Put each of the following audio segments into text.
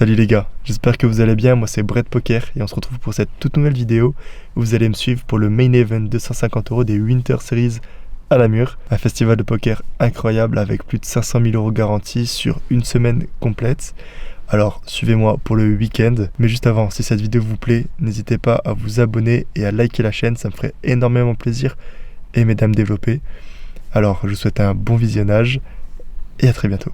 Salut les gars, j'espère que vous allez bien, moi c'est Brett Poker et on se retrouve pour cette toute nouvelle vidéo où vous allez me suivre pour le main event 250€ des Winter Series à Namur, un festival de poker incroyable avec plus de 500 000 € garantis sur une semaine complète. Alors suivez-moi pour le week-end, mais juste avant, si cette vidéo vous plaît, n'hésitez pas à vous abonner et à liker la chaîne, ça me ferait énormément plaisir et m'aider à me développer. Alors je vous souhaite un bon visionnage et à très bientôt.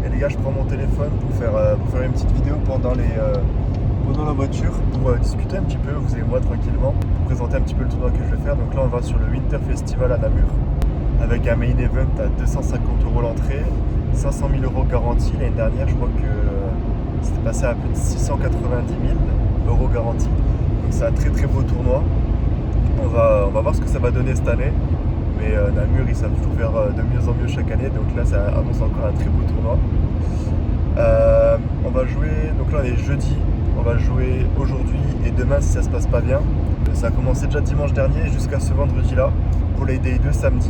Et les gars, je prends mon téléphone pour faire une petite vidéo pendant la voiture pour discuter un petit peu, vous et moi tranquillement, pour présenter un petit peu le tournoi que je vais faire. Donc là on va sur le Winter Festival à Namur avec un main event à 250 € l'entrée, 500 000 € garantis. L'année dernière je crois que c'était passé à plus de 690 000 € garantis. Donc c'est un très très beau tournoi. On va voir ce que ça va donner cette année. Mais Namur, ils savent toujours faire de mieux en mieux chaque année, donc là ça annonce encore un très beau tournoi. On va jouer, donc là on est jeudi, on va jouer aujourd'hui et demain si ça se passe pas bien. Ça a commencé déjà dimanche dernier jusqu'à ce vendredi là, pour les Day 2 samedi.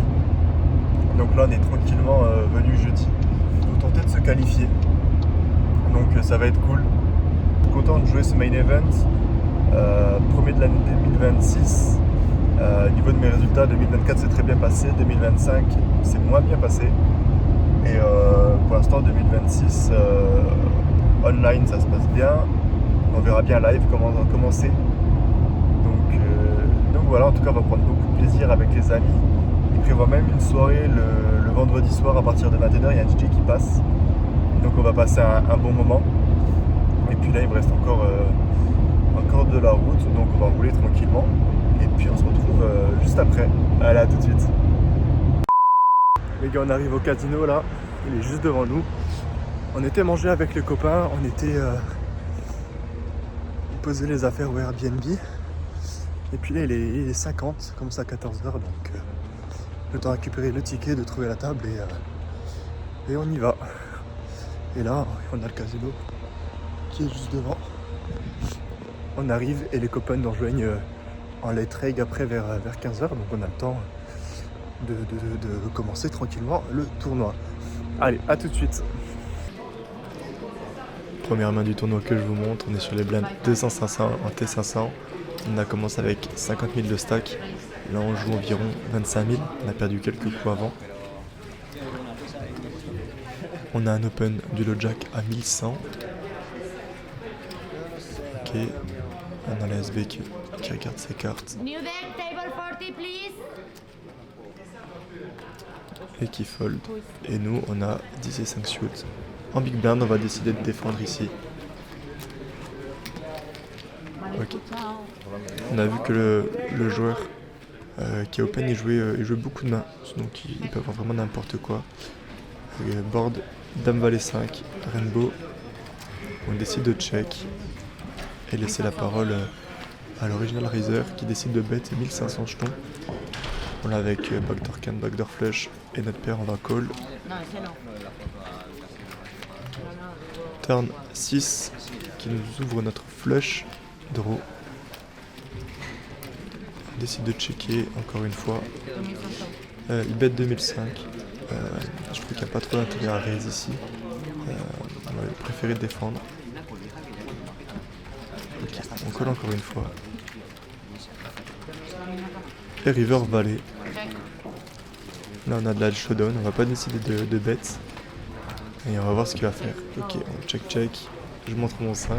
Donc là on est tranquillement venu jeudi pour tenter de se qualifier. Donc ça va être cool. Je suis content de jouer ce main event, premier de l'année 2026. Au niveau de mes résultats, 2024 c'est très bien passé, 2025 c'est moins bien passé. Et pour l'instant 2026 online ça se passe bien. On verra bien live comment c'est. Donc voilà, en tout cas on va prendre beaucoup de plaisir avec les amis. Ils prévoient même une soirée le vendredi soir à partir de 21h, il y a un DJ qui passe. Donc on va passer un bon moment. Et puis là il me reste encore de la route, donc on va rouler tranquillement. Et puis on se retrouve juste après. Allez, à tout de suite. Les gars, on arrive au casino là, il est juste devant nous. On était mangé avec les copains, on était poser les affaires au Airbnb. Et puis là il est 50, comme ça à 14h, donc le temps de récupérer le ticket, de trouver la table et on y va. Et là on a le casino qui est juste devant. On arrive et les copains nous rejoignent en late reg après vers 15h, donc on a le temps de commencer tranquillement le tournoi. Allez, à tout de suite. Première main du tournoi que je vous montre, on est sur les blindes 200-500 en T500. On a commencé avec 50 000 de stack, là on joue environ 25 000, on a perdu quelques coups avant. On a un open du low jack à 1100. Ok, on a la SB qui regarde ses cartes. Et qui fold. Et nous on a 10 et 5 shoots. En big blind on va décider de défendre ici. Ok. On a vu que le joueur qui est open il jouait beaucoup de mains. Donc il peut avoir vraiment n'importe quoi. Board, Dame Valet 5, Rainbow. On décide de check et laisser la parole à l'original raiser qui décide de bet 1500 jetons. On l'a avec backdoor can, backdoor flush et notre paire on va call. Turn 6 qui nous ouvre notre flush draw. On décide de checker encore une fois. Il bet 2005. Je trouve qu'il n'y a pas trop d'intérêt à raise ici. On va préférer défendre. Ok, on colle encore une fois. Et river valet. Là on a de la showdown, on va pas décider de bet. Et on va voir ce qu'il va faire. Ok, on check. Je montre mon 5.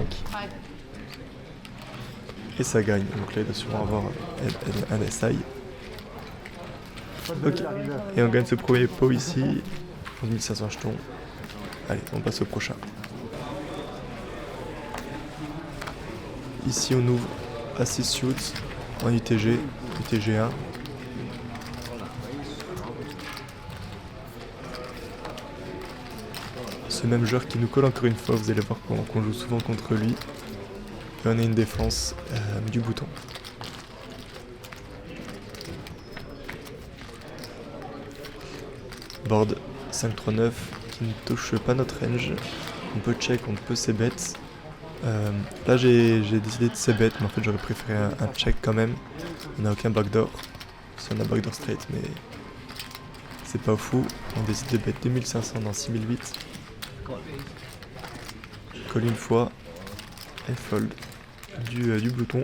Et ça gagne. Donc là il doit sûrement avoir un SI. Ok. Et on gagne ce premier pot ici. 1500 jetons. Allez, on passe au prochain. Ici on ouvre à 6 shoots en UTG, UTG1. Ce même joueur qui nous colle encore une fois, vous allez voir qu'on joue souvent contre lui. Et on a une défense du bouton. Board 5-3-9 qui ne touche pas notre range. On peut check, on peut c-bet. Là j'ai décidé de c-bet, mais en fait j'aurais préféré un check quand même. On n'a aucun backdoor. Si on a backdoor straight, mais c'est pas fou. On décide de bet 2500 dans 6008. Colle une fois et fold du bouton.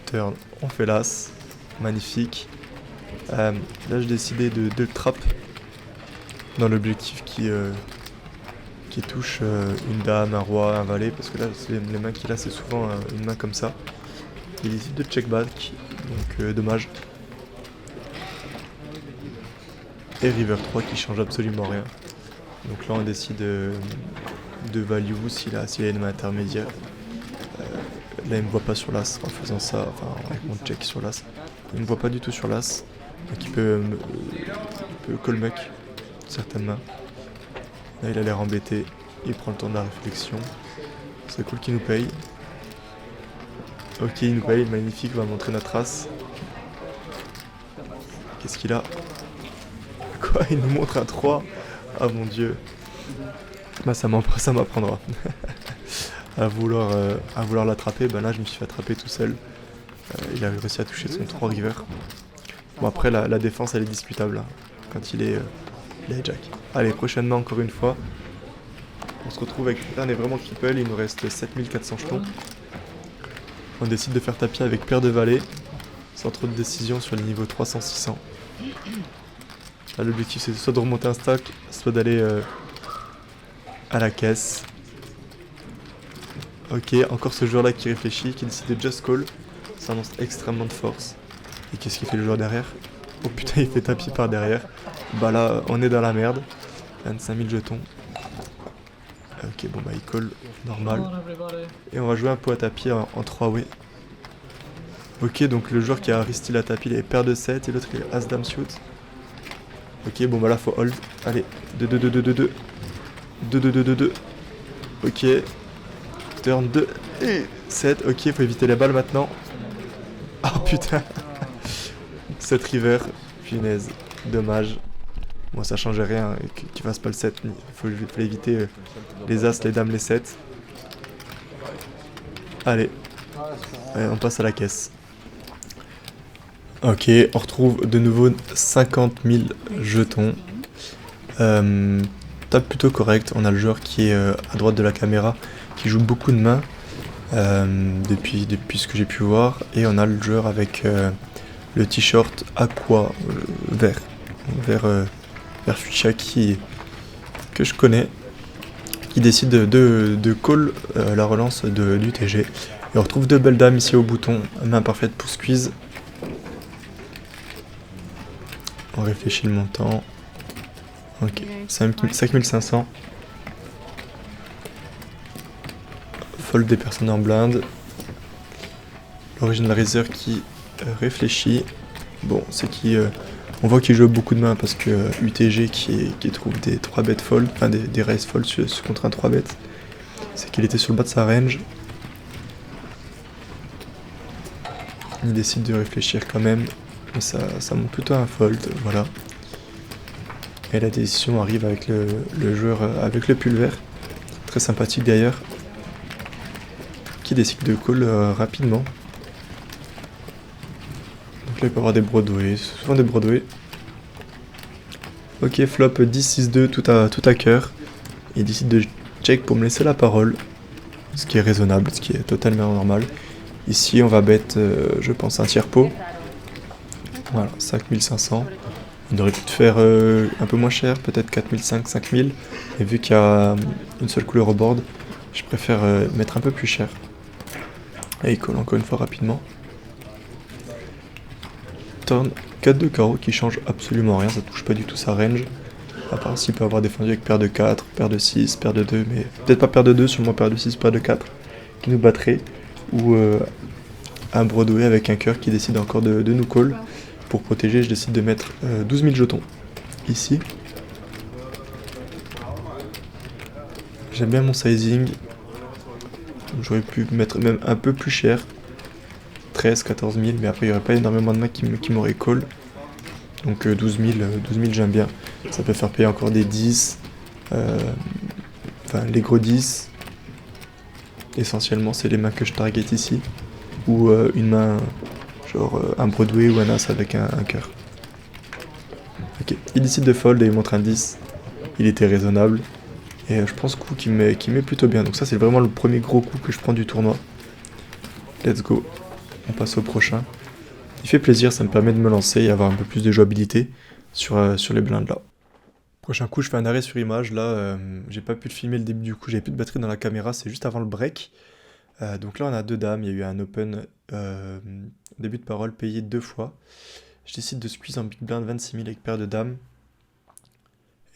Turn, on fait l'as, magnifique. Là j'ai décidé de trap dans l'objectif qui touche une dame, un roi, un valet, parce que là les mains qu'il a c'est souvent une main comme ça. Il décide de check back, donc dommage. Et river 3 qui change absolument rien. Donc là on décide de value s'il a une main intermédiaire. Là il me voit pas sur l'as en faisant ça, enfin avec mon check sur l'as. Il me voit pas du tout sur l'as, donc il peut call muck certaines mains. Là il a l'air embêté, il prend le temps de la réflexion. C'est cool qu'il nous paye. Ok, il nous paye, magnifique, on va montrer notre as. Qu'est-ce qu'il a? Quoi? Il nous montre un 3. Ah mon dieu. Bah ça m'apprendra. à vouloir l'attraper, bah là je me suis fait attraper tout seul. Il a réussi à toucher son 3 river. Bon après la défense elle est discutable hein, quand il est jack. Allez, prochainement encore une fois. On se retrouve avec... Là on est vraiment cripple, il nous reste 7400 jetons. On décide de faire tapis avec paire de valets, sans trop de décision sur les niveaux 300-600. Là l'objectif c'est soit de remonter un stack, soit d'aller à la caisse. Ok, encore ce joueur là qui réfléchit, qui décide de just call. Ça annonce extrêmement de force. Et qu'est-ce qu'il fait le joueur derrière? Oh putain, il fait tapis par derrière. Bah là, on est dans la merde. 25 000 jetons. Ok, bon bah il call normal. Et on va jouer un pot à tapis en 3 way. Ok, donc le joueur qui a risté la tapis, il est paire de 7 et l'autre il est as-dame suit. Ok, bon bah là faut hold. Allez, 2-2-2-2-2-2. 2-2-2-2-2. Ok. Turn 2 et 7. Ok, faut éviter les balles maintenant. Oh putain. 7 river. Punaise. Dommage. Bon, ça change rien qu'il fasse pas le 7. Faut éviter les as, les dames, les 7. Allez. Allez, on passe à la caisse. Ok, on retrouve de nouveau 50 000 jetons. Top plutôt correct. On a le joueur qui est à droite de la caméra, qui joue beaucoup de mains depuis ce que j'ai pu voir. Et on a le joueur avec le t-shirt aqua vert fuchsia que je connais, qui décide de call la relance du TG. Et on retrouve deux belles dames ici au bouton, main parfaite pour squeeze. On réfléchit le montant. Ok, 5500. Fold des personnes en blinde. L'original raiser qui réfléchit. Bon, c'est qui on voit qu'il joue beaucoup de mains parce que UTG qui trouve des 3 bêtes fold, enfin des raise fold contre un 3 bêtes, c'est qu'il était sur le bas de sa range. Il décide de réfléchir quand même, mais ça monte plutôt un fold, voilà. Et la décision arrive avec le joueur avec le pull vert, très sympathique d'ailleurs, qui décide de call rapidement. Donc là il peut y avoir des Broadway, souvent des Broadway. Ok, flop 10-6-2, tout à cœur. Il décide de check pour me laisser la parole, ce qui est raisonnable, ce qui est totalement normal. Ici on va bet, je pense, un tiers pot. Voilà, 5500. On aurait pu faire un peu moins cher, peut-être 4500, 5000. Et vu qu'il y a une seule couleur au board, je préfère mettre un peu plus cher. Et il colle encore une fois rapidement. Turn 4 de carreau qui change absolument rien, ça touche pas du tout sa range. À part s'il peut avoir défendu avec paire de 4, paire de 6, paire de 2, mais peut-être pas paire de 2, sûrement paire de 6, paire de 4 qui nous battrait. Ou un Broadway avec un cœur qui décide encore de nous call. Pour protéger, je décide de mettre 12 000 jetons ici. J'aime bien mon sizing. J'aurais pu mettre même un peu plus cher. 13, 14 000, mais après il n'y aurait pas énormément de mains qui m'auraient call. Donc 12 000 j'aime bien. Ça peut faire payer encore des 10. Enfin, les gros 10. Essentiellement, c'est les mains que je target ici. Ou une main, Genre un Broadway ou un As avec un cœur. Ok, il décide de fold et il montre un 10. Il était raisonnable. Et je pense coup qu'il met plutôt bien. Donc ça c'est vraiment le premier gros coup que je prends du tournoi. Let's go. On passe au prochain. Il fait plaisir, ça me permet de me lancer et avoir un peu plus de jouabilité sur les blindes là. Prochain coup, je fais un arrêt sur image. Là, j'ai pas pu le filmer le début du coup, j'avais plus de batterie dans la caméra, c'est juste avant le break. Donc là, on a deux dames, il y a eu un open début de parole payé 2 fois. Je décide de squeeze en big blind 26 000 avec paire de dames.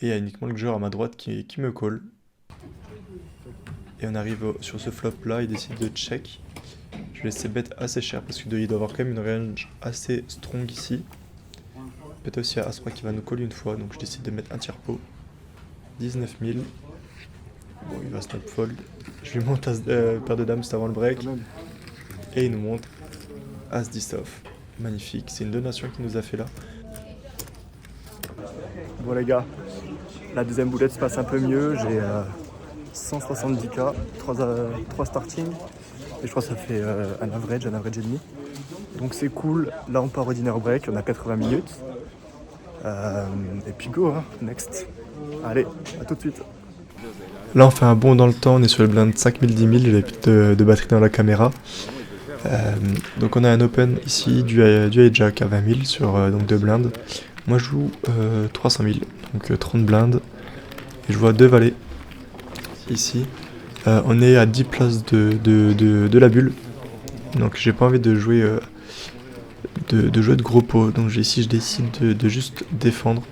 Et il y a uniquement le joueur à ma droite qui me call. Et on arrive sur ce flop là, il décide de check. Je vais laisser bet assez cher parce qu'il doit avoir quand même une range assez strong ici. Peut-être aussi à As-3 qui va nous call une fois, donc je décide de mettre un tiers pot. 19 000. Bon, il va snap fold. Je lui monte paire de dames juste avant le break. Et il nous montre As 10 off. Magnifique, c'est une donation qu'il nous a fait là. Bon les gars, la deuxième boulette se passe un peu mieux, j'ai 170k, 3 starting, et je crois que ça fait un average et demi. Donc c'est cool, là on part au dinner break, on a 80 minutes. Et puis go, hein, next. Allez, à tout de suite. Là on fait un bond dans le temps, on est sur le blind 5000, 10 000, j'avais plus de batterie dans la caméra. Donc on a un open ici, du hijack à 20 000 sur donc 2 blindes. Moi je joue 300 000, donc 30 blindes. Et je vois 2 valets ici. On est à 10 places de la bulle. Donc j'ai pas envie de jouer de gros pots. Donc ici je décide de juste défendre.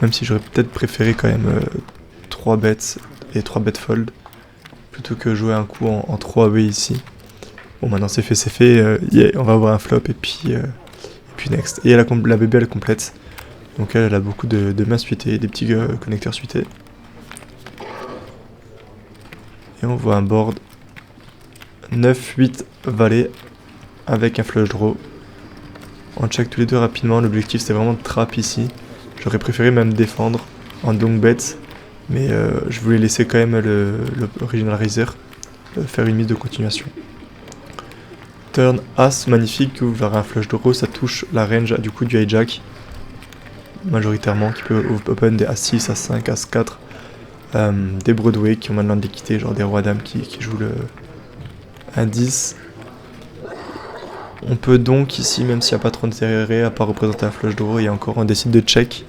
Même si j'aurais peut-être préféré quand même 3 bets et 3 bets fold. Plutôt que jouer un coup en 3B ici. Bon maintenant c'est fait, yeah, on va avoir un flop et puis next. Et la bébé elle est complète. Donc elle a beaucoup de mains suitées, des petits connecteurs suités. Et on voit un board 9-8 valet avec un flush draw. On check tous les deux rapidement, l'objectif c'est vraiment de trap ici. J'aurais préféré même défendre en long bet, mais je voulais laisser quand même l'original raiser faire une mise de continuation. Turn As, magnifique, vous verrez un flush draw, ça touche la range du coup du hijack. Majoritairement, qui peut open des As6, As5, As4, des Broadway qui ont maintenant d'équité, genre des rois dames qui jouent le 1-10. On peut donc ici, même s'il n'y a pas trop d'intérêt à part représenter un flush draw, et encore on décide de check.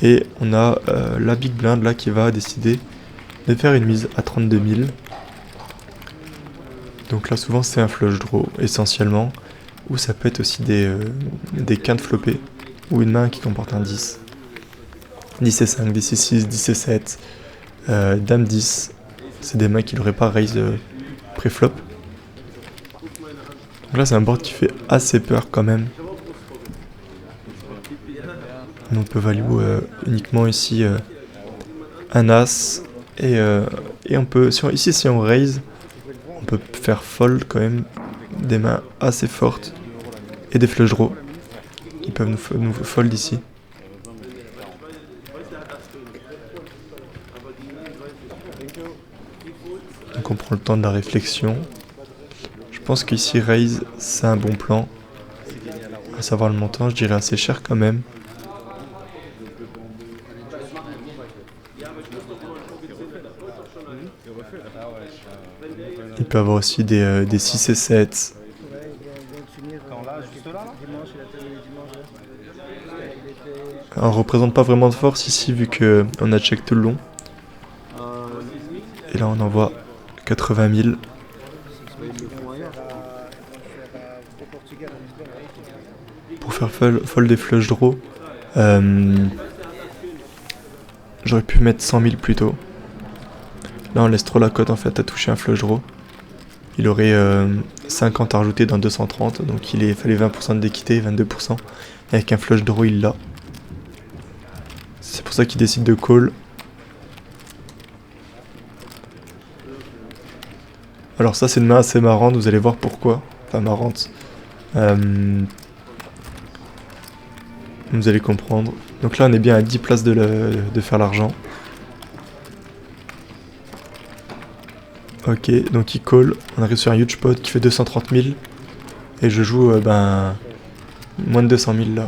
Et on a la big blind là qui va décider de faire une mise à 32 000. Donc là souvent c'est un flush draw essentiellement, ou ça peut être aussi des quintes floppées. Ou une main qui comporte un 10. 10 et 5, 10 et 6, 10 et 7, Dame 10. C'est des mains qui n'auraient pas raise pré-flop. Donc là c'est un board qui fait assez peur quand même. On peut value uniquement ici un As. Et on peut, ici si on raise, on peut faire fold quand même des mains assez fortes. Et des flush draws. Ils peuvent nous fold ici. Donc on prend le temps de la réflexion. Je pense qu'ici raise c'est un bon plan. À savoir le montant, je dirais assez cher quand même. Il peut avoir aussi des 6 et 7. On représente pas vraiment de force ici vu qu'on a check tout le long. Et là on envoie 80 000. Pour faire fold des flush draw, j'aurais pu mettre 100 000 plus tôt. Là on laisse trop la cote en fait à toucher un flush draw. Il aurait 50 à rajouter dans 230, donc il fallait 20% d'équité, 22%. Et avec un flush draw il l'a. C'est pour ça qu'il décide de call. Alors ça c'est une main assez marrante, vous allez voir pourquoi. Enfin marrante. Vous allez comprendre. Donc là on est bien à 10 places de faire l'argent. Ok, donc il call. On arrive sur un huge pot qui fait 230 000. Et je joue moins de 200 000 là.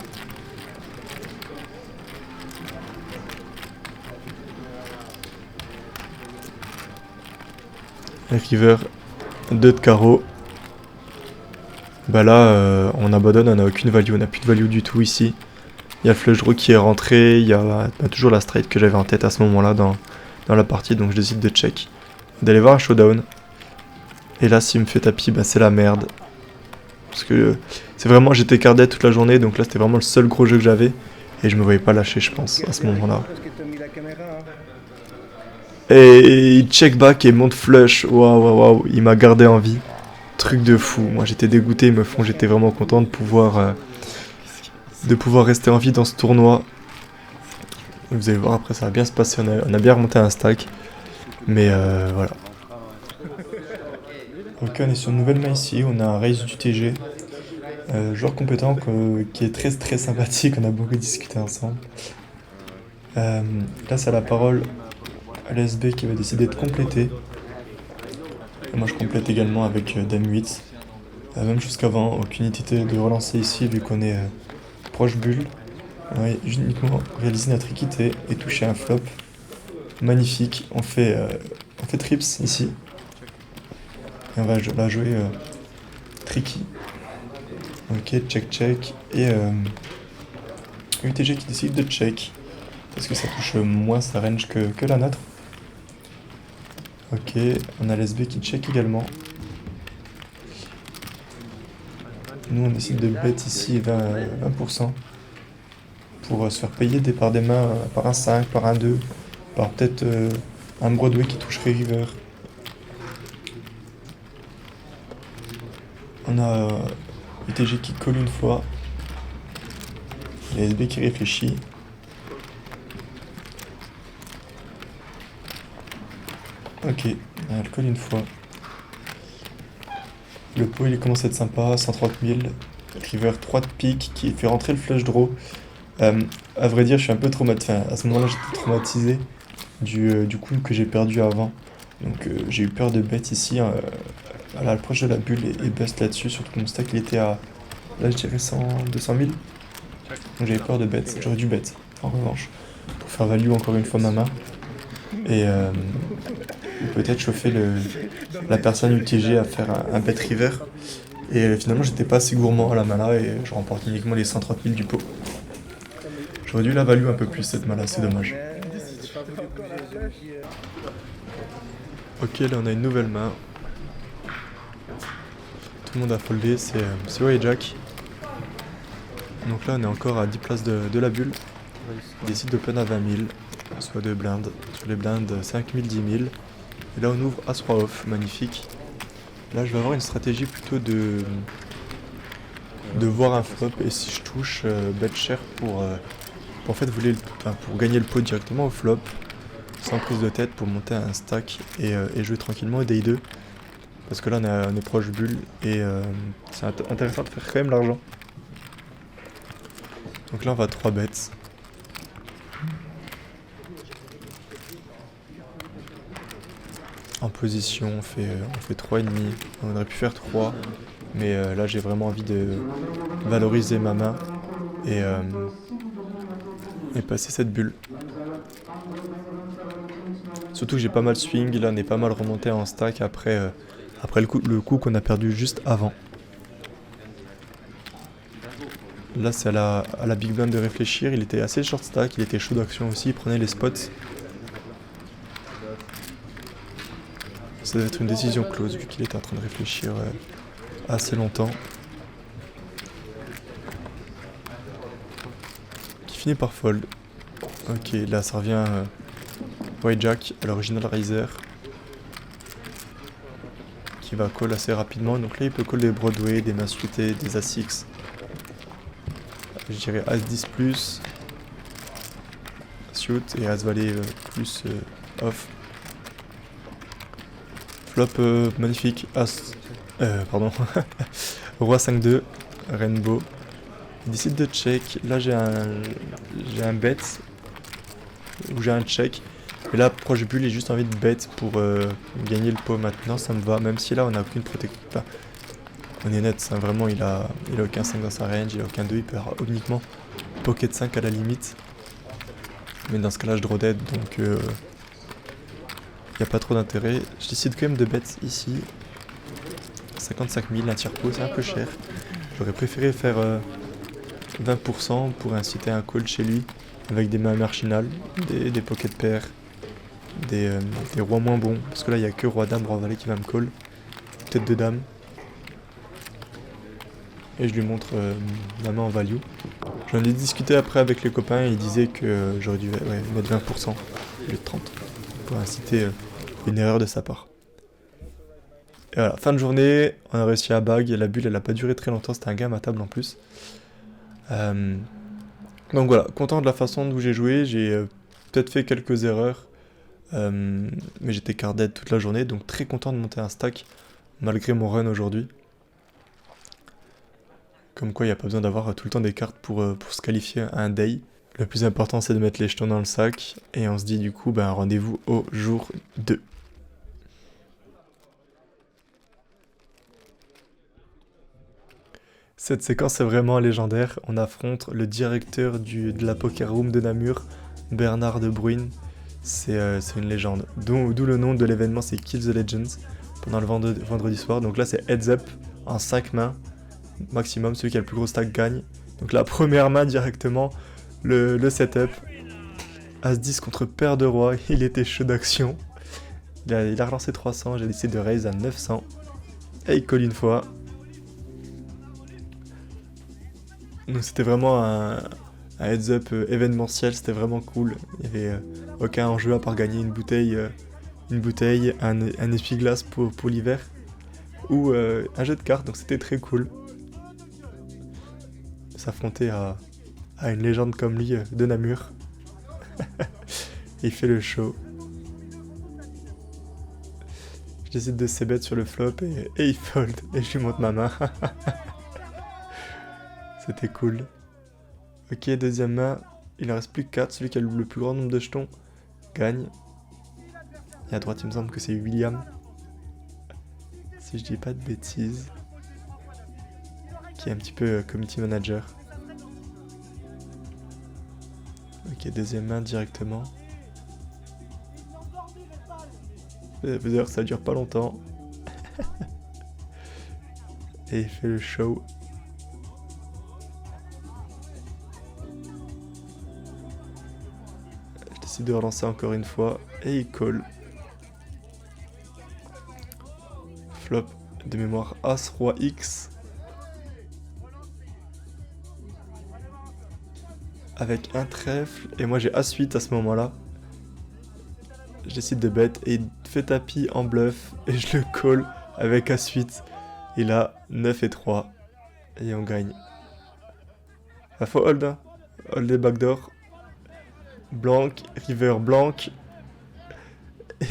River, 2 de carreau. Bah là, on abandonne, on n'a aucune value, on n'a plus de value du tout ici. Il y a le flush draw qui est rentré, il y a toujours la straight que j'avais en tête à ce moment-là dans la partie, donc je décide de check. D'aller voir un showdown. Et là, s'il me fait tapis, bah c'est la merde. Parce que c'est vraiment, j'étais card dead toute la journée, donc là c'était vraiment le seul gros jeu que j'avais. Et je me voyais pas lâcher, je pense, à ce moment-là. Et il check back et monte flush, waouh, il m'a gardé en vie. Truc de fou, moi j'étais dégoûté, j'étais vraiment content de pouvoir rester en vie dans ce tournoi. Vous allez voir, après ça va bien se passer, on a bien remonté un stack. Mais voilà. Ok, on est sur une nouvelle main ici, on a un raise du TG. Joueur compétent qui est très très sympathique, on a beaucoup discuté ensemble. Là c'est à la parole à l'SB qui va décider de compléter. Et moi je complète également avec Dame 8. Même chose qu'avant, aucune utilité de relancer ici vu qu'on est proche bulle. On va uniquement réaliser notre équité et toucher un flop. Magnifique, on fait trips ici. Et on va la jouer tricky. Ok, check. Et UTG qui décide de check. Parce que ça touche moins sa range que la nôtre. Ok, on a l'SB qui check également. Nous on décide de bet ici 20% pour se faire payer par des mains par un 5, par un 2, par peut-être un Broadway qui toucherait river. On a UTG qui colle une fois. l'SB qui réfléchit. Ok, elle colle une fois. Le pot il commence à être sympa, 130 000. River 3 de pique qui fait rentrer le flush draw. À vrai dire, je suis un peu traumatisé. Enfin, à ce moment-là, j'étais traumatisé du coup que j'ai perdu avant. Donc j'ai eu peur de bet ici, à l'approche de la bulle et bust là-dessus. Surtout que mon stack il était à, là je dirais 200 000. Donc j'avais peur de bet. J'aurais dû bet en revanche pour faire value encore une fois ma main. Et ou peut-être chauffer la personne UTG à faire un bet river. Et finalement j'étais pas assez gourmand à la mana et je remporte uniquement les 130 000 du pot. J'aurais dû la value un peu plus cette mana, c'est dommage. Ok, là on a une nouvelle main. Tout le monde a foldé, c'est Way Jack. Donc là on est encore à 10 places de la bulle. Il décide d'open à 20 000, soit de blindes. Sur les blindes 5 000, 10 000. Et là on ouvre As-3 off, magnifique. Là je vais avoir une stratégie plutôt de voir un flop et si je touche bet cher pour en fait pour gagner le pot directement au flop sans prise de tête pour monter un stack et jouer tranquillement au day 2 parce que là on est proche bulle et c'est intéressant de faire quand même l'argent. Donc là on va 3 bets. En position on fait 3,5, on aurait pu faire 3 mais là j'ai vraiment envie de valoriser ma main et passer cette bulle. Surtout que j'ai pas mal swing, là on est pas mal remonté en stack après le coup qu'on a perdu juste avant. Là c'est à la big blind de réfléchir, il était assez short stack, il était chaud d'action aussi, il prenait les spots. Ça doit être une décision close vu qu'il était en train de réfléchir assez longtemps. Qui finit par fold. Ok, là ça revient White Jack à l'original riser. Qui va call assez rapidement. Donc là il peut call des Broadway, des mains suitées, des As-6. Je dirais As-10 plus. Suit et As-Valet plus off. Flop magnifique. Pardon. Roi 5-2. Rainbow. Il décide de check. Là j'ai un bet. Ou j'ai un check. Et là proche bulle j'ai juste envie de bet pour gagner le pot maintenant. Ça me va. Même si là on n'a aucune protection. Enfin, On est net, hein, vraiment, il a aucun 5 dans sa range, il a aucun 2, il peut avoir uniquement pocket 5 à la limite. Mais dans ce cas-là, je draw dead, donc il n'y a pas trop d'intérêt. Je décide quand même de bet ici. 55 000, un tiers pot, c'est un peu cher. J'aurais préféré faire 20% pour inciter un call chez lui, avec des mains marginales, des pocket pairs, des rois moins bons. Parce que là, il n'y a que roi dame, roi valet qui va me call. Tête de dame. Et je lui montre ma main en value. J'en ai discuté après avec les copains et ils disaient que j'aurais dû mettre 20% au lieu de 30% pour inciter une erreur de sa part. Et voilà, fin de journée, on a réussi à bag. La bulle elle a pas duré très longtemps, c'était un game à table en plus. Donc voilà, content de la façon dont j'ai joué. J'ai peut-être fait quelques erreurs, mais j'étais card dead toute la journée, donc très content de monter un stack malgré mon run aujourd'hui. Comme quoi, il n'y a pas besoin d'avoir tout le temps des cartes pour se qualifier à un day. Le plus important, c'est de mettre les jetons dans le sac. Et on se dit du coup, rendez-vous au jour 2. Cette séquence est vraiment légendaire. On affronte le directeur de la Poker Room de Namur, Bernard de Bruyne. C'est une légende. D'où le nom de l'événement, c'est Kill the Legends, pendant le vendredi soir. Donc là, c'est heads up en 5 mains. Maximum, celui qui a le plus gros stack gagne. Donc la première main directement, le setup. As-10 contre paire de roi, il était chaud d'action. Il a relancé 300, j'ai décidé de raise à 900. Et il colle une fois. Donc c'était vraiment un heads up événementiel, c'était vraiment cool. Il n'y avait aucun enjeu à part gagner une bouteille, un essuie-glace pour l'hiver. Ou un jeu de cartes, donc c'était très cool. S'affronter à une légende comme lui de Namur. Il fait le show. Je décide de c-bet sur le flop et il fold. Et je lui montre ma main. C'était cool. Ok, deuxième main. Il en reste plus que 4. Celui qui a le plus grand nombre de jetons gagne. Et à droite, il me semble que c'est William. Si je dis pas de bêtises. Qui est un petit peu community manager. Ok, deuxième main directement. D'ailleurs, ça dure pas longtemps. Et il fait le show. Je décide de relancer encore une fois. Et il colle. Flop de mémoire As, Roi X. Avec un trèfle, et moi j'ai As-8 à ce moment-là. Je décide de bet, et il fait tapis en bluff, et je le call avec As-8. Et là, 9 et 3, et on gagne. Il faut hold, hein. Hold les backdoor. Blanc, river blanc.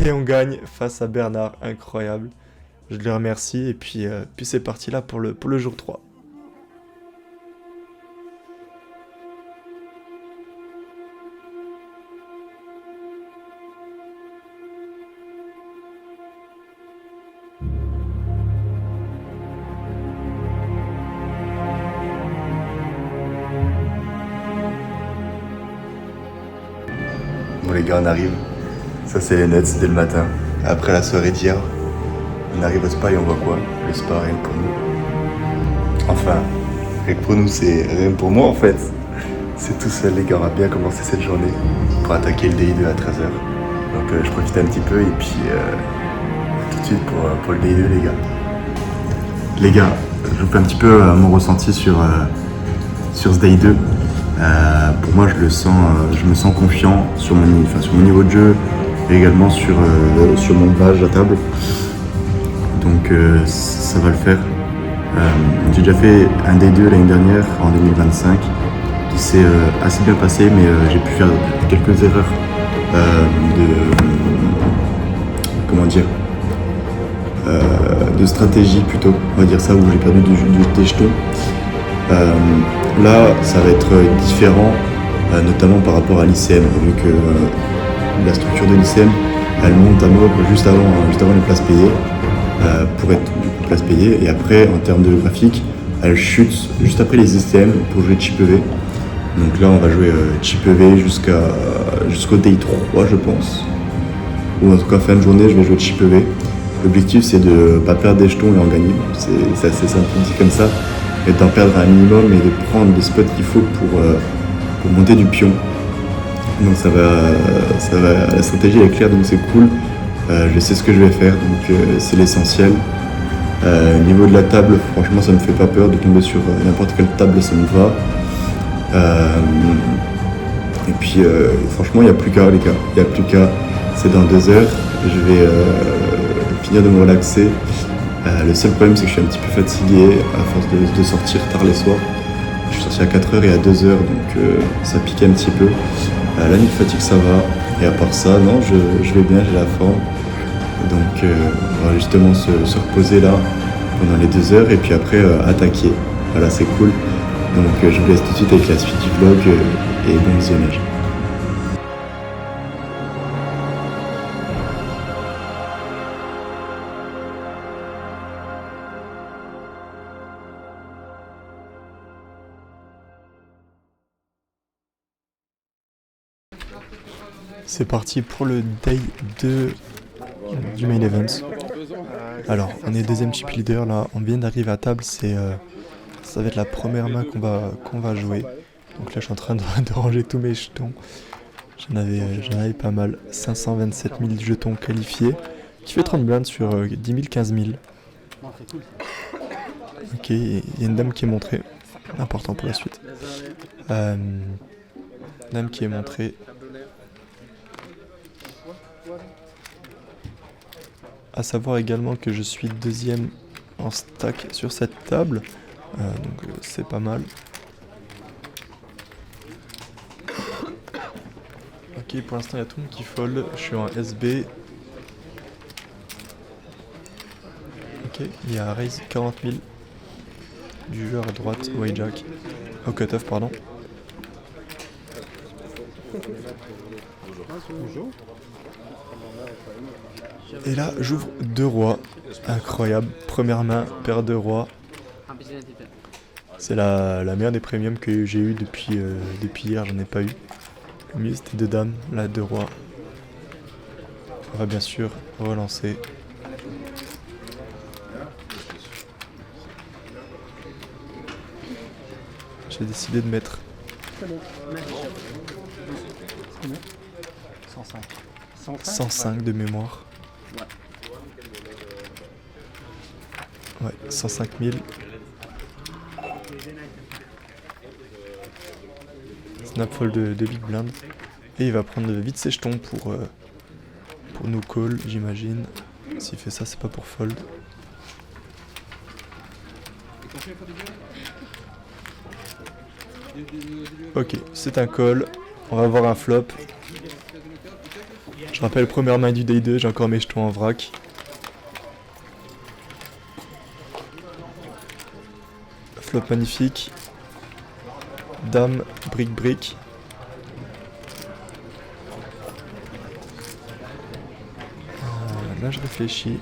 Et on gagne face à Bernard, incroyable. Je le remercie, et puis c'est parti là pour le jour 3. Bon les gars, on arrive. Ça c'est les nets dès le matin. Après la soirée d'hier, on arrive au spa et on voit quoi? Le spa, rien que pour nous. Enfin, rien que pour nous, c'est rien que pour moi en fait. C'est tout seul les gars, on va bien commencer cette journée pour attaquer le DI2 à 13h. Donc je profite un petit peu et puis tout de suite pour le DI2 les gars. Les gars, je vous fais un petit peu mon ressenti sur ce DI2. Pour moi, je me sens confiant sur mon niveau de jeu et également sur mon page à table. Donc ça va le faire. J'ai déjà fait un Day2 l'année dernière, en 2025, qui s'est assez bien passé, mais j'ai pu faire quelques erreurs de stratégie plutôt, on va dire ça, où j'ai perdu des jetons. Là, ça va être différent, notamment par rapport à l'ICM, vu que la structure de l'ICM, elle monte à mort juste avant les places payées. pour être du coup place payée. Et après, en termes de graphique, elle chute juste après les ICM pour jouer chip EV. Donc là, on va jouer chip EV jusqu'au day 3, je pense. Ou en tout cas, fin de journée, je vais jouer chip EV. L'objectif, c'est de ne pas perdre des jetons et en gagner. C'est assez simple dit comme ça. Et d'en perdre un minimum et de prendre les spots qu'il faut pour monter du pion. Donc ça va, la stratégie est claire, donc c'est cool. Je sais ce que je vais faire, donc c'est l'essentiel. Au niveau de la table, franchement, ça me fait pas peur de tomber sur n'importe quelle table, ça me va. Et puis, franchement, il n'y a plus qu'à, les gars. Il n'y a plus qu'à. C'est dans 2 heures. Je vais finir de me relaxer. Le seul problème, c'est que je suis un petit peu fatigué à force de sortir tard les soirs. Je suis sorti à 4h et à 2h, donc ça pique un petit peu. La nuit de fatigue, ça va. Et à part ça, non, je vais bien, j'ai la forme. Donc, on va justement se reposer là pendant les 2 heures et puis après attaquer. Voilà, c'est cool. Donc, je vous laisse tout de suite avec la suite du vlog et bon visionnage. C'est parti pour le day 2 du main event. Alors, on est deuxième chip leader là, on vient d'arriver à table, ça va être la première main qu'on va jouer. Donc là, je suis en train de ranger tous mes jetons. J'en avais pas mal, 527 000 jetons qualifiés, qui fait 30 blindes sur 10 000, 15 000. Ok, il y a une dame qui est montrée, important pour la suite. Dame qui est montrée. A savoir également que je suis deuxième en stack sur cette table, donc c'est pas mal. Ok, pour l'instant il y a tout le monde qui fold, je suis en SB. Ok, il y a raise 40 000 du joueur à droite, hijack, au cutoff pardon. Bonjour. Et là, j'ouvre 2 rois. Incroyable. Première main, paire de rois. C'est la meilleure des premiums que j'ai eu depuis hier, j'en ai pas eu. Le mieux c'était 2 dames, là 2 rois. On va bien sûr relancer. J'ai décidé de mettre 105 de mémoire. Ouais, 105 000. Snapfold de Big Blind. Et il va prendre vite ses jetons pour nous call, j'imagine. S'il fait ça, c'est pas pour fold. Ok, c'est un call. On va avoir un flop. Je rappelle, première main du day 2, j'ai encore mes jetons en vrac. Flop magnifique. Dame, brick. Là je réfléchis.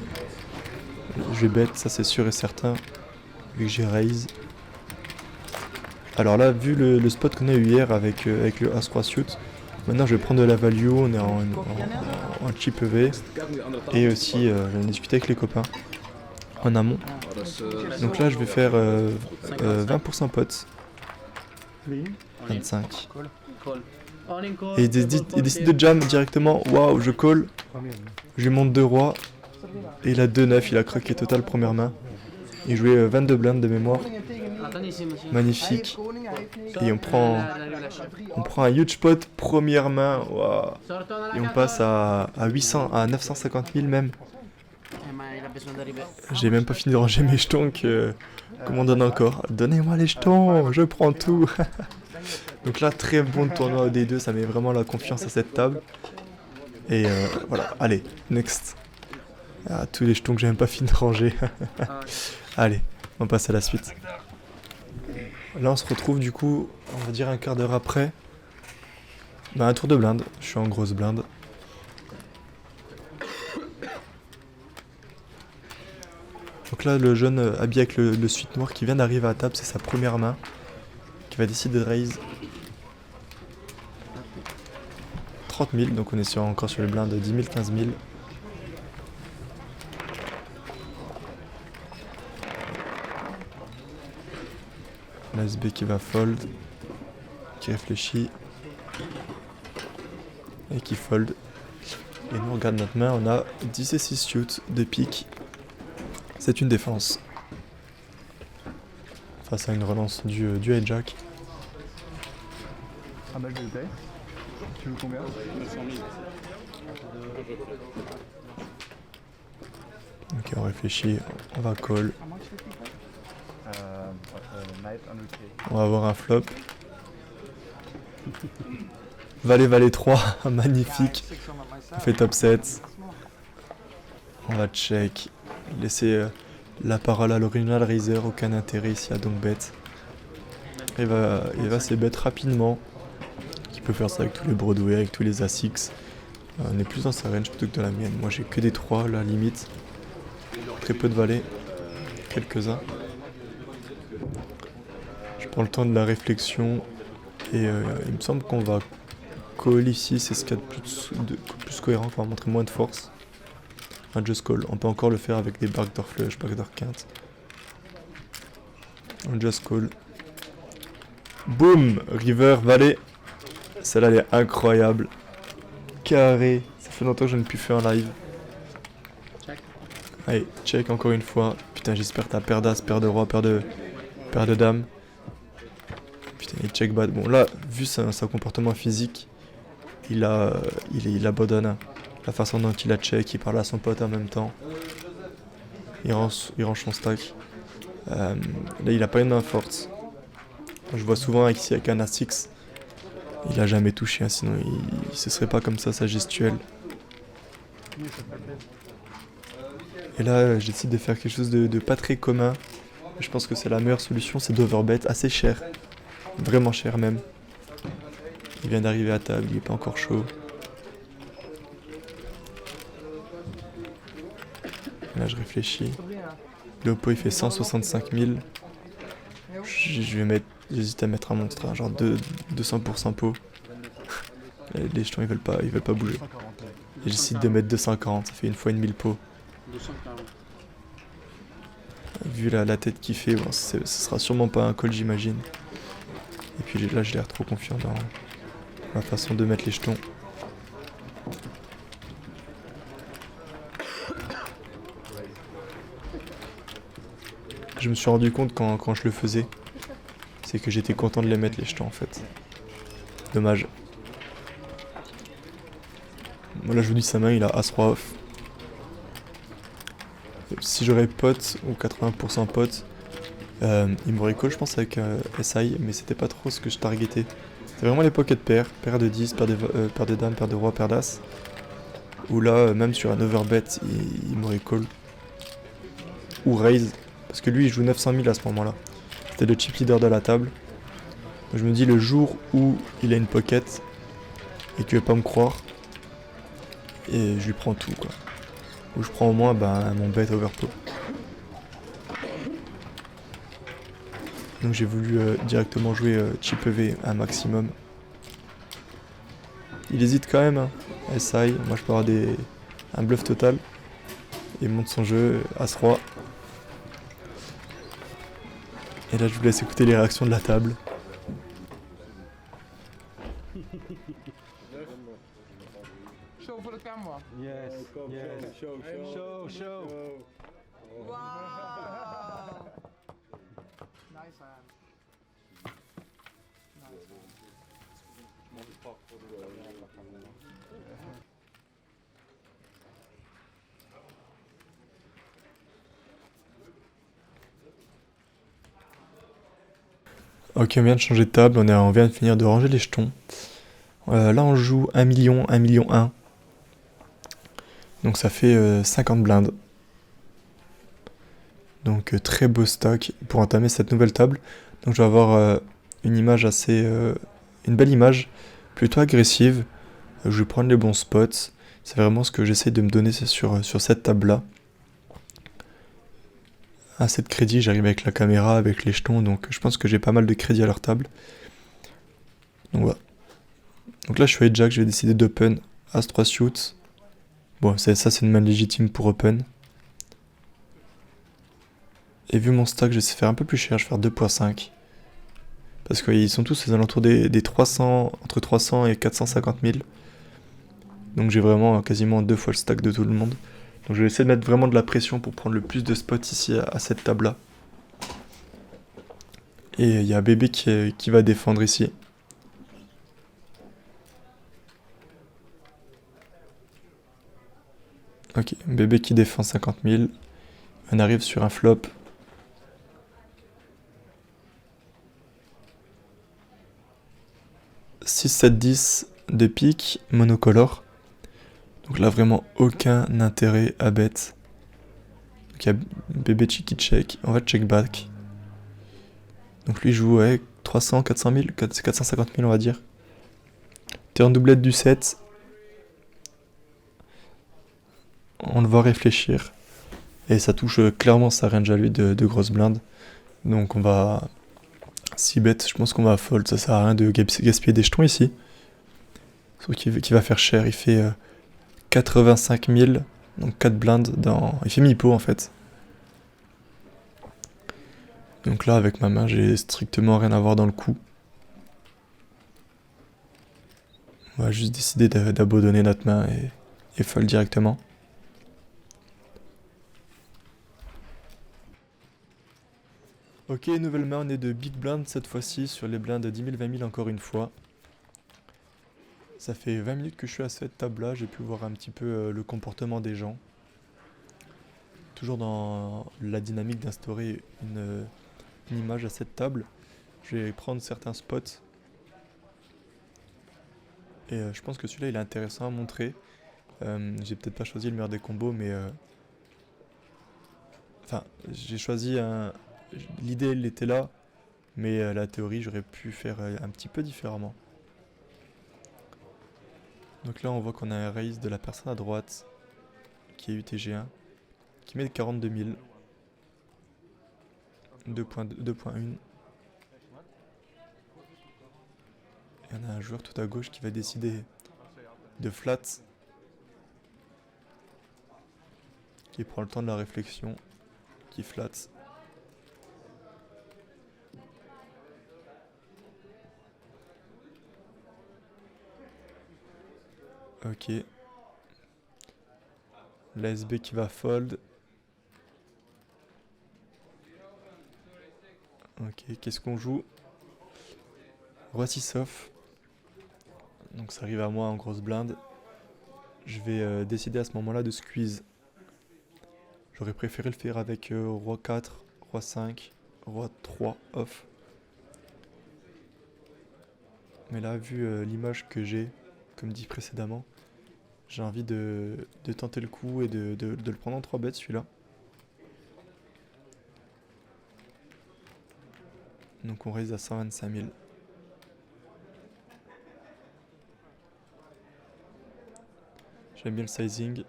Je vais bet, ça c'est sûr et certain. Vu que j'ai raise. Alors là, vu le spot qu'on a eu hier avec le As-3 suit, maintenant je vais prendre de la value, on est en chip EV. Et aussi, j'en ai discuté avec les copains en amont. Donc là je vais faire 20% potes. 25. Et il décide de jam directement. Waouh, je call. Je lui monte 2 rois. Et il a 2-9, il a craqué total première main. Il jouait 22 blindes de mémoire. Magnifique. Et on prend un huge pot première main. Wow. Et on passe à 950 000 même. J'ai même pas fini de ranger mes jetons qu'on m'en donne encore. Donnez-moi les jetons, je prends tout. Donc là, très bon tournoi au D2, ça met vraiment la confiance à cette table. Et voilà, allez, next. Ah, tous les jetons que j'ai même pas fini de ranger. Allez, on passe à la suite. Là, on se retrouve du coup, on va dire un quart d'heure après. Bah, un tour de blinde, je suis en grosse blinde. Donc là, le jeune habillé avec le suite noir qui vient d'arriver à table, c'est sa première main, qui va décider de raise 30 000, donc on est encore sur les blindes de 10 000, 15 000. L'ASB qui va fold, qui réfléchit, et qui fold. Et nous on regarde notre main, on a 10 et 6 suit de pique. C'est une défense. Face à une relance du hijack. Ah bah je le paye. Tu veux combien? 900 000. Ok, on réfléchit, on va call. On va avoir un flop. Valet, valet 3, magnifique. On fait top 7. On va check. Laisser la parole à l'original raiser, aucun intérêt ici à donc bet. Il va se bet rapidement. Il peut faire ça avec tous les Broadway, avec tous les A6. On est plus dans sa range plutôt que dans la mienne. Moi j'ai que des 3 la limite. Très peu de valets. Quelques-uns. Je prends le temps de la réflexion. Et il me semble qu'on va call ici. C'est ce qu'il y a de plus cohérent. On va montrer moins de force. Un just call. On peut encore le faire avec des backdoor flush, backdoor quinte. Un just call. Boom! River, valet. Celle-là, elle est incroyable. Carré. Ça fait longtemps que je n'ai plus fait un live. Allez, check encore une fois. Putain, j'espère que t'as paire d'as, paire de roi, paire de dame. Putain, il check bad. Bon, là, vu son comportement physique, il abandonne la façon dont il a check. Il parle à son pote en même temps. Il range son stack. Là, il a pas une main forte. Je vois souvent ici avec un A6. Il a jamais touché, hein, sinon il se serait pas comme ça sa gestuelle. Et là, je décide de faire quelque chose de pas très commun. Je pense que c'est la meilleure solution, c'est d'overbet assez cher. Vraiment cher même. Il vient d'arriver à table, il est pas encore chaud. Là, je réfléchis. Le pot, il fait 165 000. J'hésite à mettre un monstre, genre 200% pot. Les jetons ils veulent pas bouger. Et j'essaie de mettre 240, ça fait une fois une 1000 pot. Vu la tête qu'il fait, bon, ce sera sûrement pas un call j'imagine. Et puis là j'ai l'air trop confiant dans ma façon de mettre les jetons. Je me suis rendu compte quand je le faisais, c'est que j'étais content de les mettre les jetons en fait. Dommage. Moi là je vous dis sa main il a As-Roi off. Si j'aurais pot ou 80% pot, il m'aurait call je pense avec SI, mais c'était pas trop ce que je targetais. C'était vraiment les pocket pairs, paire de 10, paire de dames, paire de roi, paire d'as. Où là, même sur un overbet, il m'aurait call. Ou raise, parce que lui il joue 900 000 à ce moment là. C'était le chip leader de la table. Donc je me dis le jour où il a une pocket et qu'il veut pas me croire, et je lui prends tout quoi. Ou je prends au moins mon bet overpot. Donc j'ai voulu directement jouer chip EV un maximum. Il hésite quand même, hein. SI, moi je peux avoir un bluff total. Il monte son jeu, As-Roi. Et là je vous laisse écouter les réactions de la table. Show for the camera. Yes, yes. Show. Wow. Nice hand. Ok, on vient de changer de table, on vient de finir de ranger les jetons. Là on joue 1 million, 1 million 1. Donc ça fait 50 blindes. Donc très beau stack pour entamer cette nouvelle table. Donc je vais avoir une image une belle image, plutôt agressive. Je vais prendre les bons spots. C'est vraiment ce que j'essaie de me donner sur cette table là. assez de crédit, j'arrive avec la caméra, avec les jetons, donc je pense que j'ai pas mal de crédit à leur table. Donc voilà. Donc là je suis hijack, je vais décider d'open As-3 shoot. Bon, ça c'est une main légitime pour open. Et vu mon stack, je vais essayer de faire un peu plus cher, je vais faire 2.5. Parce qu'ils sont tous aux alentours des 300, entre 300 et 450 000. Donc j'ai vraiment quasiment 2 fois le stack de tout le monde. Donc je vais essayer de mettre vraiment de la pression pour prendre le plus de spots ici à cette table-là. Et il y a Bébé qui va défendre ici. Ok, Bébé qui défend 50 000. On arrive sur un flop. « 6, 7, 10 de pique, monocolore. » Donc là, vraiment aucun intérêt à bet. Donc il y a Bébé qui check. On va check back. Donc lui joue 300, 400 000, 450 000 on va dire. Turn doublette du 7. On le voit réfléchir. Et ça touche clairement sa range à lui de grosses blindes. Donc on va... 6 bêtes, je pense qu'on va fold. Ça sert à rien de gaspiller des jetons ici. Sauf qu'il va faire cher. Il fait 85 000. Donc 4 blindes dans... Il fait mi-pot en fait. Donc là avec ma main j'ai strictement rien à voir dans le coup. On va juste décider d'abandonner notre main et fold directement. Ok, nouvelle main, on est de big blind cette fois-ci sur les blindes 10 000, 20 000 encore une fois. Ça fait 20 minutes que je suis à cette table-là, j'ai pu voir un petit peu le comportement des gens. Toujours dans la dynamique d'instaurer une image à cette table. Je vais prendre certains spots. Et je pense que celui-là il est intéressant à montrer. J'ai peut-être pas choisi le meilleur des combos, mais... Enfin, j'ai choisi un... L'idée elle était là, mais la théorie j'aurais pu faire un petit peu différemment. Donc là on voit qu'on a un raise de la personne à droite qui est UTG1 qui met 42 000. 2.1. Et on a un joueur tout à gauche qui va décider de flat, qui prend le temps de la réflexion, qui flatte. Ok. L'ASB qui va fold. Ok, qu'est-ce qu'on joue? Roi 6 off. Donc ça arrive à moi en grosse blinde. Je vais décider à ce moment-là de squeeze. J'aurais préféré le faire avec Roi 4, Roi 5, Roi 3 off. Mais là, vu l'image que j'ai, comme dit précédemment, j'ai envie de tenter le coup et de le prendre en 3 bêtes celui-là. Donc on raise à 125 000. J'aime bien le sizing.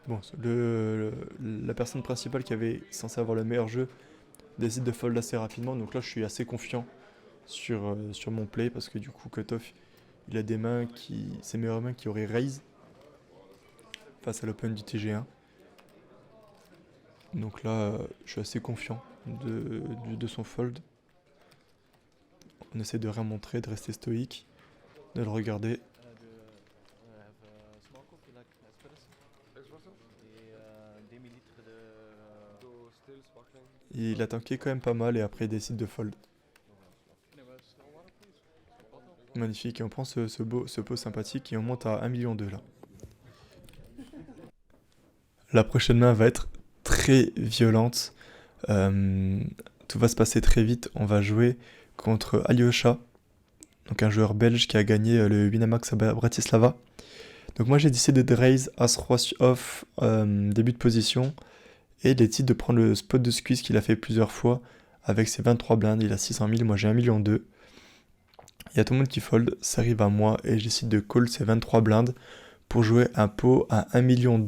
Bon, la personne principale qui avait censé avoir le meilleur jeu décide de fold assez rapidement. Donc là, je suis assez confiant sur mon play parce que du coup, Cutoff, il a des mains ses meilleures mains qui auraient raise face à l'open du TG1. Donc là, je suis assez confiant de son fold. On essaie de rien montrer, de rester stoïque, de le regarder. Il a tanké quand même pas mal et après il décide de fold. Magnifique, et on prend ce pot sympathique et on monte à 1,2 million là. La prochaine main va être très violente. Tout va se passer très vite. On va jouer contre Alyosha, donc un joueur belge qui a gagné le Winamax à Bratislava. Donc moi j'ai décidé de raise As-Roi off, début de position, et il décide de prendre le spot de squeeze qu'il a fait plusieurs fois avec ses 23 blindes. Il a 600 000, moi j'ai 1,2 million. Il y a tout le monde qui fold, ça arrive à moi et je décide de call ces 23 blindes pour jouer un pot à 1,2 million.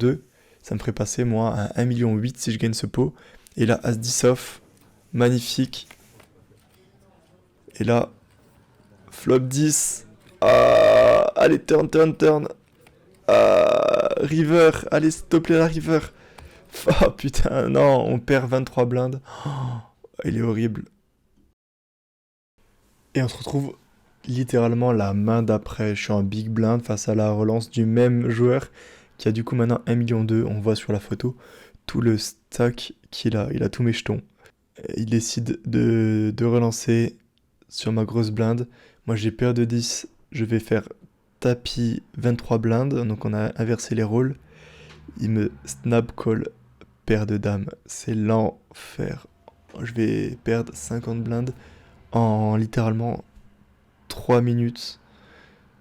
Ça me ferait passer moi à 1,8 million si je gagne ce pot. Et là, As-10 off, magnifique. Et là, flop 10. Ah, allez, turn. River, allez, s'il te plaît la river. Oh putain, non, on perd 23 blindes. Oh, il est horrible. Et on se retrouve littéralement la main d'après. Je suis en big blind face à la relance du même joueur qui a du coup maintenant 1,2 million. On voit sur la photo tout le stack qu'il a. Il a tous mes jetons. Il décide de relancer sur ma grosse blinde. Moi j'ai paire de 10. Je vais faire tapis 23 blindes. Donc on a inversé les rôles. Il me snap call paire de dames. C'est l'enfer. Je vais perdre 50 blindes en littéralement 3 minutes.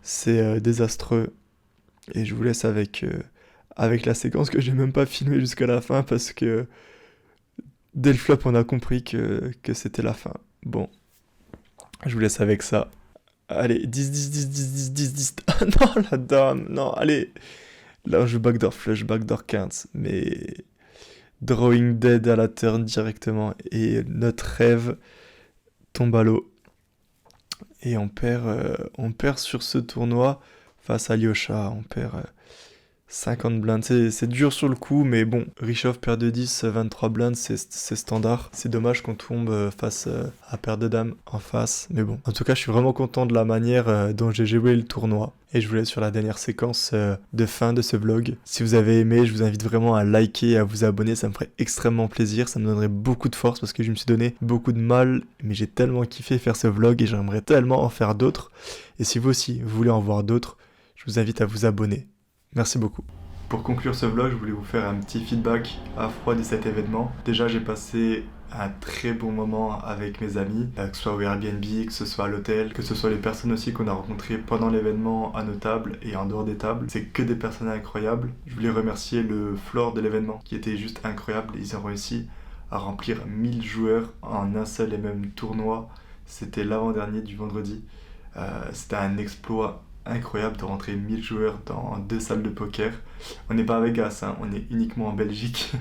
C'est désastreux. Et je vous laisse avec la séquence que j'ai même pas filmée jusqu'à la fin parce que dès le flop on a compris que c'était la fin. Bon, je vous laisse avec ça. Allez, 10. Ah non, la dame, non, allez. Là je backdoor flush, backdoor 15, mais drawing dead à la turn directement. Et notre rêve tombe à l'eau. Et on perd sur ce tournoi face à Lyosha. On perd 50 blindes. C'est dur sur le coup, mais bon. Richoff paire de 10, 23 blindes, c'est standard. C'est dommage qu'on tombe face à paire de dames en face. Mais bon, en tout cas, je suis vraiment content de la manière dont j'ai joué le tournoi. Et je vous laisse sur la dernière séquence de fin de ce vlog. Si vous avez aimé, je vous invite vraiment à liker et à vous abonner. Ça me ferait extrêmement plaisir. Ça me donnerait beaucoup de force parce que je me suis donné beaucoup de mal. Mais j'ai tellement kiffé faire ce vlog et j'aimerais tellement en faire d'autres. Et si vous aussi, vous voulez en voir d'autres, je vous invite à vous abonner. Merci beaucoup. Pour conclure ce vlog, je voulais vous faire un petit feedback à froid de cet événement. Déjà, j'ai passé un très bon moment avec mes amis, que ce soit au Airbnb, que ce soit à l'hôtel, que ce soit les personnes aussi qu'on a rencontrées pendant l'événement à nos tables et en dehors des tables. C'est que des personnes incroyables. Je voulais remercier le floor de l'événement qui était juste incroyable. Ils ont réussi à remplir 1000 joueurs en un seul et même tournoi. C'était l'avant-dernier du vendredi. C'était un exploit incroyable de rentrer 1000 joueurs dans 2 salles de poker. On n'est pas à Vegas, hein, on est uniquement en Belgique.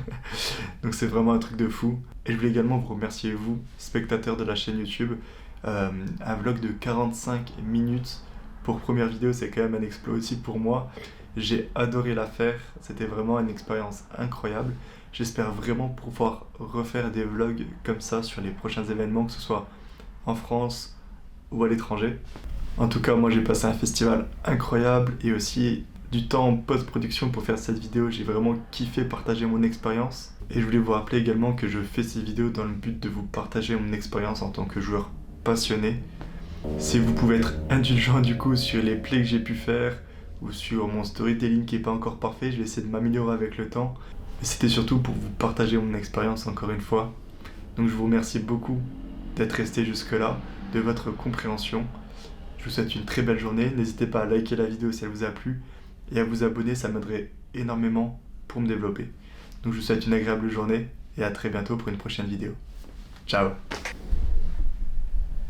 Donc c'est vraiment un truc de fou. Et je voulais également vous remercier, vous, spectateurs de la chaîne YouTube. Un vlog de 45 minutes pour première vidéo, c'est quand même un exploit aussi pour moi. J'ai adoré la faire, c'était vraiment une expérience incroyable. J'espère vraiment pouvoir refaire des vlogs comme ça sur les prochains événements, que ce soit en France ou à l'étranger. En tout cas, moi j'ai passé un festival incroyable et aussi du temps en post-production pour faire cette vidéo. J'ai vraiment kiffé partager mon expérience. Et je voulais vous rappeler également que je fais ces vidéos dans le but de vous partager mon expérience en tant que joueur passionné. Si vous pouvez être indulgent du coup sur les plays que j'ai pu faire ou sur mon storytelling qui n'est pas encore parfait, je vais essayer de m'améliorer avec le temps. Et c'était surtout pour vous partager mon expérience encore une fois. Donc je vous remercie beaucoup d'être resté jusque là, de votre compréhension. Je vous souhaite une très belle journée. N'hésitez pas à liker la vidéo si elle vous a plu et à vous abonner, ça m'aiderait énormément pour me développer. Donc je vous souhaite une agréable journée et à très bientôt pour une prochaine vidéo. Ciao!